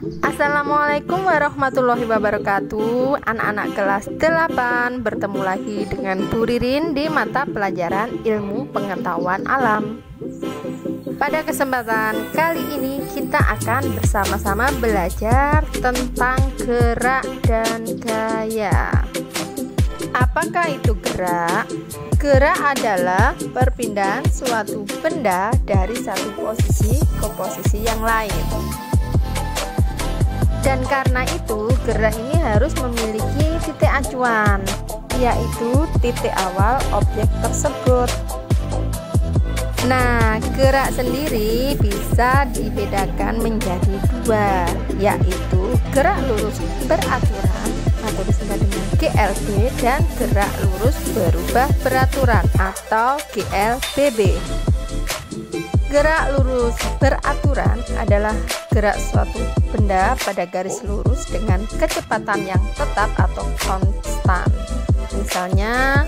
Assalamualaikum warahmatullahi wabarakatuh. Anak-anak kelas 8 bertemu lagi dengan Bu Ririn di mata pelajaran ilmu pengetahuan alam. Pada kesempatan kali ini kita akan bersama-sama belajar tentang gerak dan gaya. Apakah itu gerak? Gerak adalah perpindahan suatu benda dari satu posisi ke posisi yang lain. Dan karena itu gerak ini harus memiliki titik acuan, yaitu titik awal objek tersebut. Nah, gerak sendiri bisa dibedakan menjadi dua, yaitu gerak lurus beraturan atau disebut dengan GLB dan gerak lurus berubah beraturan atau GLBB. Gerak lurus beraturan adalah gerak suatu benda pada garis lurus dengan kecepatan yang tetap atau konstan. Misalnya,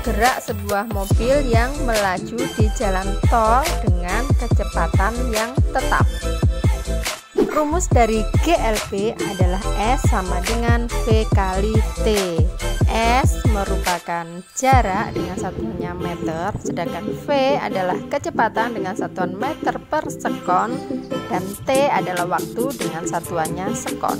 gerak sebuah mobil yang melaju di jalan tol dengan kecepatan yang tetap. Rumus dari GLB adalah S sama dengan V kali T. S merupakan jarak dengan satuannya meter, sedangkan V adalah kecepatan dengan satuan meter per sekon, dan T adalah waktu dengan satuannya sekon.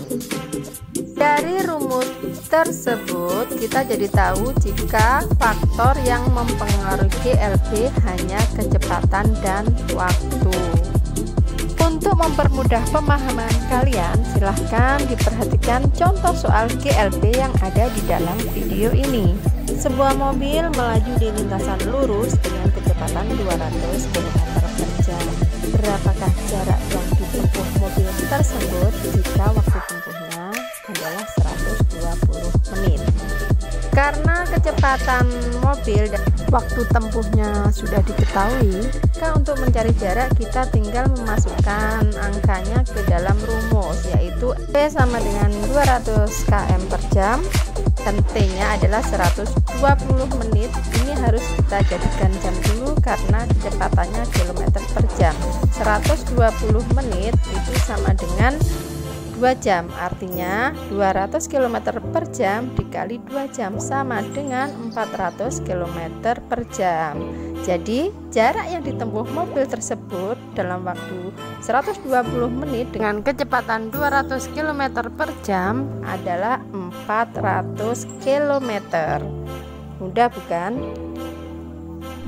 Dari rumus tersebut kita jadi tahu jika faktor yang mempengaruhi GLB hanya kecepatan dan waktu. Untuk mempermudah pemahaman kalian, silahkan diperhatikan contoh soal GLB yang ada di dalam video ini. Sebuah mobil melaju di lintasan lurus dengan kecepatan 200 km/jam. Berapakah jarak yang ditempuh mobil tersebut jika waktu tempuhnya adalah 120 menit? Karena kecepatan mobil dan waktu tempuhnya sudah diketahui, maka untuk mencari jarak kita tinggal memasukkan angkanya ke dalam rumus, yaitu V sama dengan 200 km/jam dan T-nya adalah 120 menit. Ini harus kita jadikan jam dulu karena kecepatannya kilometer per jam. 120 menit itu sama dengan 2 jam, artinya 200 km per jam dikali 2 jam sama dengan 400 km per jam. Jadi jarak yang ditempuh mobil tersebut dalam waktu 120 menit dengan kecepatan 200 km per jam adalah 400 km. Mudah bukan?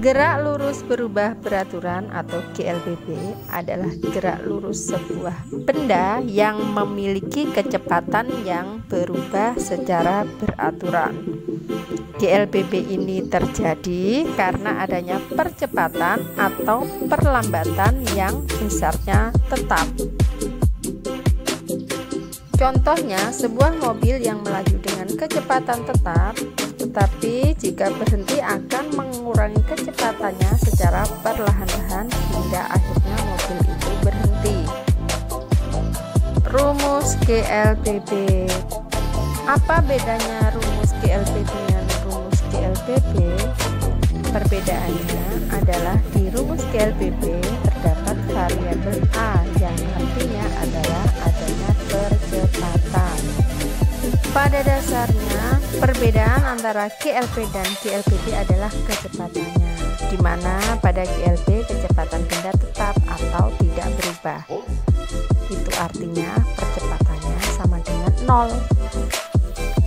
Gerak lurus berubah beraturan atau GLBB adalah gerak lurus sebuah benda yang memiliki kecepatan yang berubah secara beraturan. GLBB ini terjadi karena adanya percepatan atau perlambatan yang besarnya tetap. Contohnya, sebuah mobil yang melaju dengan kecepatan tetap, tetapi jika berhenti akan mengurangi kecepatannya secara perlahan-lahan hingga akhirnya mobil itu berhenti. Rumus GLBB. Apa bedanya rumus GLB dengan rumus GLBB? Perbedaannya adalah di rumus GLBB terdapat variabel A yang artinya adalah adanya percepatan. Pada dasarnya, perbedaan antara GLB dan GLBB adalah kecepatannya, di mana pada GLB kecepatan benda tetap atau tidak berubah. Itu artinya percepatannya sama dengan 0.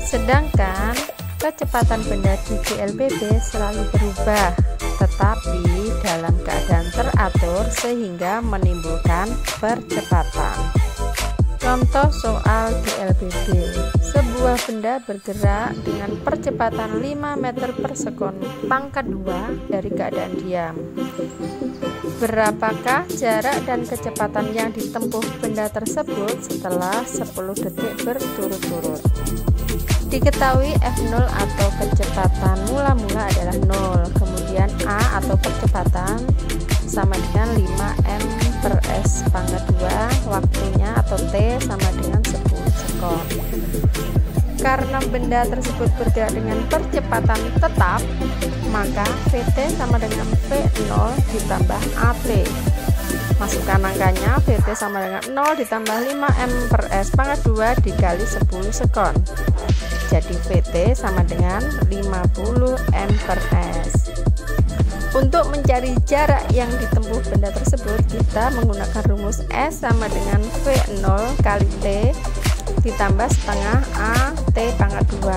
Sedangkan kecepatan benda di GLBB selalu berubah, tetapi dalam keadaan teratur sehingga menimbulkan percepatan. Contoh soal GLBB. Sebuah benda bergerak dengan percepatan 5 meter per sekon pangkat 2 dari keadaan diam. Berapakah jarak dan kecepatan yang ditempuh benda tersebut setelah 10 detik berturut-turut? Diketahui F0 atau kecepatan mula-mula adalah 0, kemudian A atau percepatan sama dengan 5 m per s pangkat 2, waktunya atau T sama dengan 10 sekon. Karena benda tersebut bergerak dengan percepatan tetap, maka Vt sama dengan V0 ditambah At. Masukkan angkanya. VT sama dengan 0 ditambah 5 M per S pangkat 2 dikali 10 sekon. Jadi VT sama dengan 50 M per S. Untuk mencari jarak yang ditempuh benda tersebut, kita menggunakan rumus S sama dengan V0 kali T ditambah setengah A T pangkat 2.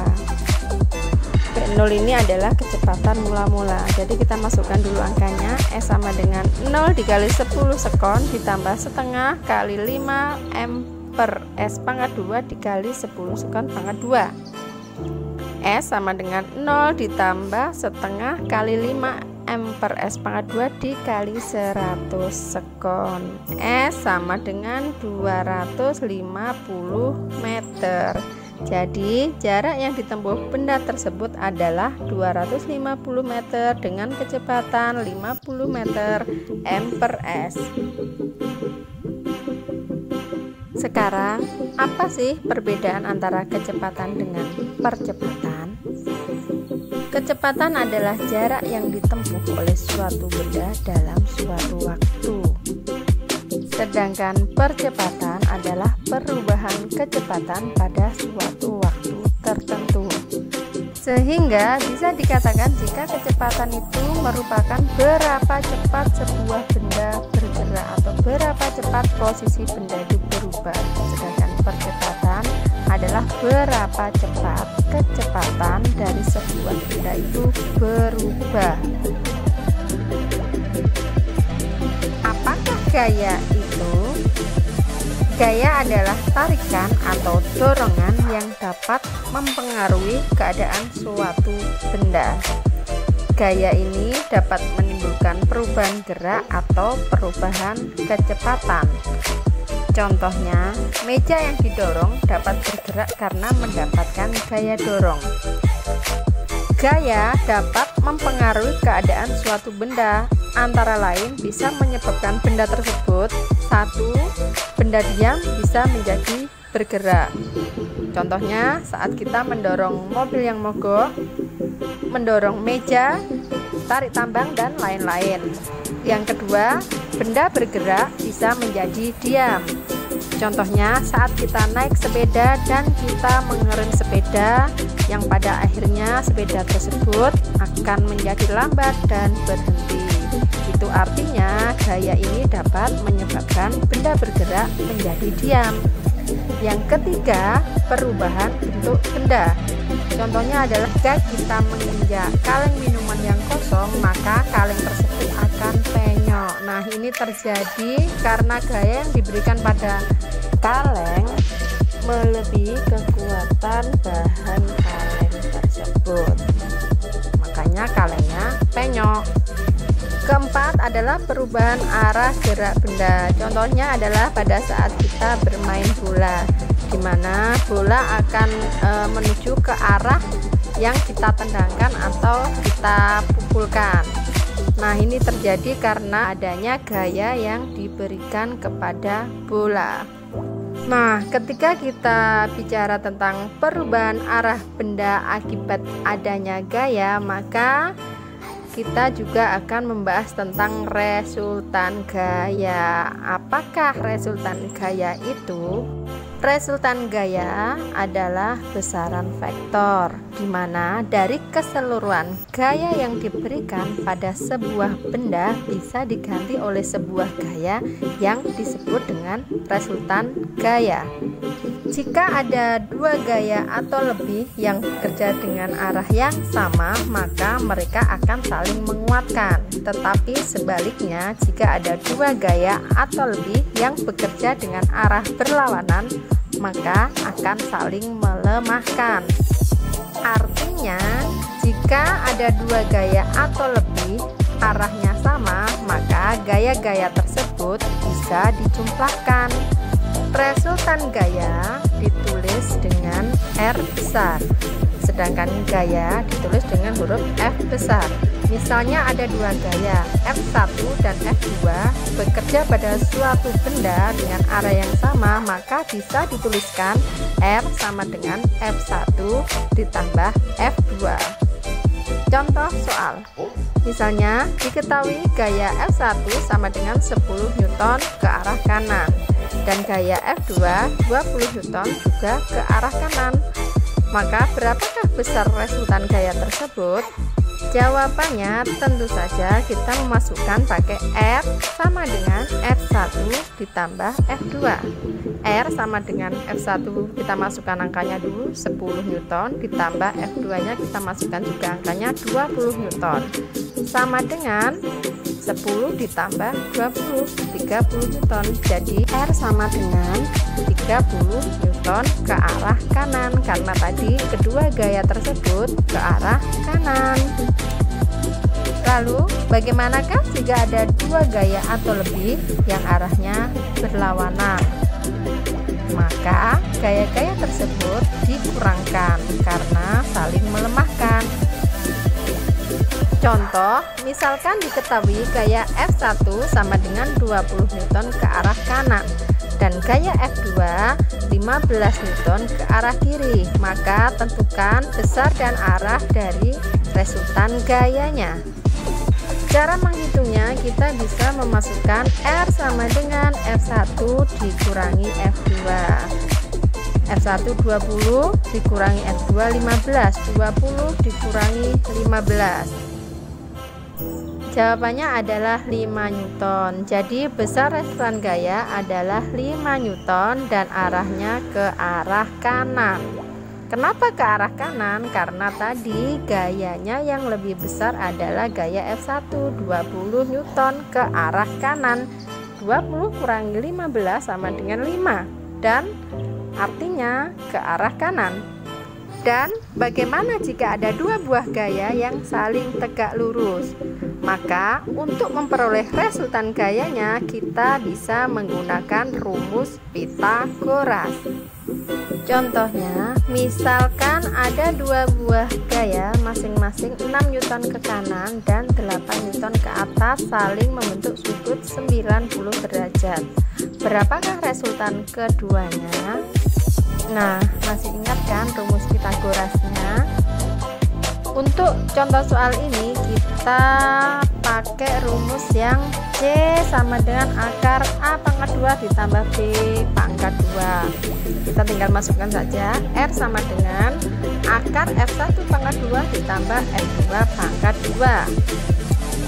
V0 ini adalah kecepatan mula-mula. Jadi kita masukkan dulu angkanya. S sama dengan 0 dikali 10 sekon ditambah setengah kali 5 M per S pangkat 2 dikali 10 sekon pangkat 2. S sama dengan 0 ditambah setengah kali 5 M per S pangkat 2 dikali 100 sekon. S sama dengan 250 meter. Jadi jarak yang ditempuh benda tersebut adalah 250 meter dengan kecepatan 50 meter M per S. Sekarang, apa sih perbedaan antara kecepatan dengan percepatan? Kecepatan adalah jarak yang ditempuh oleh suatu benda dalam suatu waktu. Sedangkan percepatan adalah perubahan kecepatan pada suatu waktu tertentu. Sehingga bisa dikatakan jika kecepatan itu merupakan berapa cepat sebuah benda bergerak atau berapa cepat posisi benda itu berubah. Sedangkan percepatan adalah berapa cepat kecepatan dari sebuah benda itu berubah. Apakah gaya itu? Gaya adalah tarikan atau dorongan yang dapat mempengaruhi keadaan suatu benda. Gaya ini dapat menimbulkan perubahan gerak atau perubahan kecepatan. Contohnya, meja yang didorong dapat bergerak karena mendapatkan gaya dorong. Gaya dapat mempengaruhi keadaan suatu benda, antara lain bisa menyebabkan benda tersebut, satu, benda diam bisa menjadi bergerak. Contohnya, saat kita mendorong mobil yang mogok, mendorong meja, tarik tambang, dan lain-lain. Yang kedua, benda bergerak bisa menjadi diam. Contohnya, saat kita naik sepeda dan kita mengerem sepeda, yang pada akhirnya sepeda tersebut akan menjadi lambat dan berhenti. Itu artinya gaya ini dapat menyebabkan benda bergerak menjadi diam. Yang ketiga, perubahan bentuk benda. Contohnya adalah jika kita menginjak kaleng minuman yang kosong, maka kaleng tersebut akan penyok. Nah, ini terjadi karena gaya yang diberikan pada kaleng melebihi kekuatan bahan kaleng tersebut. Makanya kalengnya penyok. Keempat adalah perubahan arah gerak benda. Contohnya adalah pada saat kita bermain bola, di mana bola akan menuju ke arah yang kita tendangkan atau kita pukulkan. Nah, ini terjadi karena adanya gaya yang diberikan kepada bola. Nah, ketika kita bicara tentang perubahan arah benda akibat adanya gaya, maka kita juga akan membahas tentang resultan gaya. Apakah resultan gaya itu? Resultan gaya adalah besaran vektor, di mana dari keseluruhan gaya yang diberikan pada sebuah benda bisa diganti oleh sebuah gaya yang disebut dengan resultan gaya. Jika ada dua gaya atau lebih yang bekerja dengan arah yang sama, maka mereka akan saling menguatkan. Tetapi sebaliknya, jika ada dua gaya atau lebih yang bekerja dengan arah berlawanan, maka akan saling melemahkan. Artinya, jika ada dua gaya atau lebih arahnya sama, maka gaya-gaya tersebut bisa dijumlahkan. Resultan gaya ditulis dengan R besar, sedangkan gaya ditulis dengan huruf F besar. Misalnya ada dua gaya, F1 dan F2 bekerja pada suatu benda dengan arah yang sama, maka bisa dituliskan R sama dengan F1 ditambah F2. Contoh soal. Misalnya, diketahui gaya F1 sama dengan 10 Newton ke arah kanan dan gaya F2 20 Newton juga ke arah kanan. Maka berapakah besar resultan gaya tersebut? Jawabannya tentu saja kita memasukkan pakai R sama dengan F1 ditambah F2. R sama dengan F1 kita masukkan angkanya dulu 10 Newton ditambah F2 nya kita masukkan juga angkanya 20 Newton sama dengan 10 ditambah 20 30 Newton. Jadi R sama dengan 30 Newton ke arah kanan karena tadi kedua gaya tersebut ke arah kanan. Lalu bagaimanakah jika ada dua gaya atau lebih yang arahnya berlawanan? Maka gaya-gaya tersebut dikurangkan karena saling melemahkan. Contoh, misalkan diketahui gaya F1 sama dengan 20 Newton ke arah kanan dan gaya F2 15 Newton ke arah kiri, maka tentukan besar dan arah dari resultan gayanya. Cara menghitungnya kita bisa memasukkan R sama dengan F1 dikurangi F2. F1 20 dikurangi F2 15, 20 dikurangi 15. Jawabannya adalah 5 Newton. Jadi besar resultan gaya adalah 5 Newton dan arahnya ke arah kanan. Kenapa ke arah kanan? Karena tadi gayanya yang lebih besar adalah gaya F1 20 Newton ke arah kanan. 20 kurangi 15 sama dengan 5 dan artinya ke arah kanan. Dan bagaimana jika ada dua buah gaya yang saling tegak lurus? Maka untuk memperoleh resultan gayanya kita bisa menggunakan rumus Pythagoras. Contohnya, misalkan ada dua buah gaya masing-masing 6 Newton ke kanan dan 8 Newton ke atas saling membentuk sudut 90 derajat. Berapakah resultan keduanya? Nah, masih ingat kan rumus Pythagorasnya? Untuk contoh soal ini kita pakai rumus yang C sama dengan akar A pangkat 2 ditambah B pangkat 2. Kita tinggal masukkan saja R sama dengan akar F1 pangkat 2 ditambah F2 pangkat 2.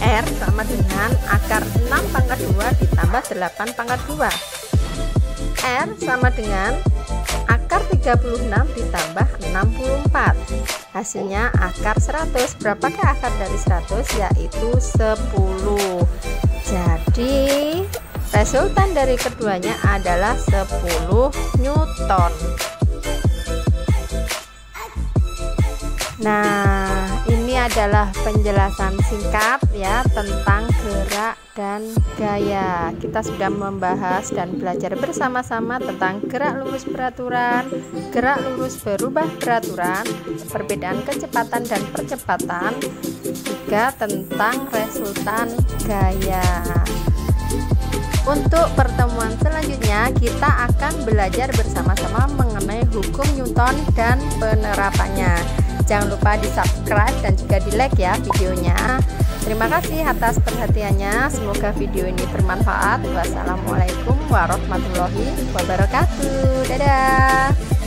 R sama dengan akar 6 pangkat 2 ditambah 8 pangkat 2. R sama dengan akar 36 ditambah 64. Hasilnya akar 100. Berapakah akar dari 100? Yaitu 10. Jadi resultan dari keduanya adalah 10 Newton. Nah, ini adalah penjelasan singkat ya tentang gerak dan gaya. Kita sudah membahas dan belajar bersama-sama tentang gerak lurus beraturan, gerak lurus berubah beraturan, perbedaan kecepatan dan percepatan, juga tentang resultan gaya. Untuk pertemuan selanjutnya kita akan belajar bersama-sama mengenai hukum Newton dan penerapannya. Jangan lupa di subscribe dan juga di like ya videonya. Terima kasih atas perhatiannya. Semoga video ini bermanfaat. Wassalamualaikum warahmatullahi wabarakatuh. Dadah.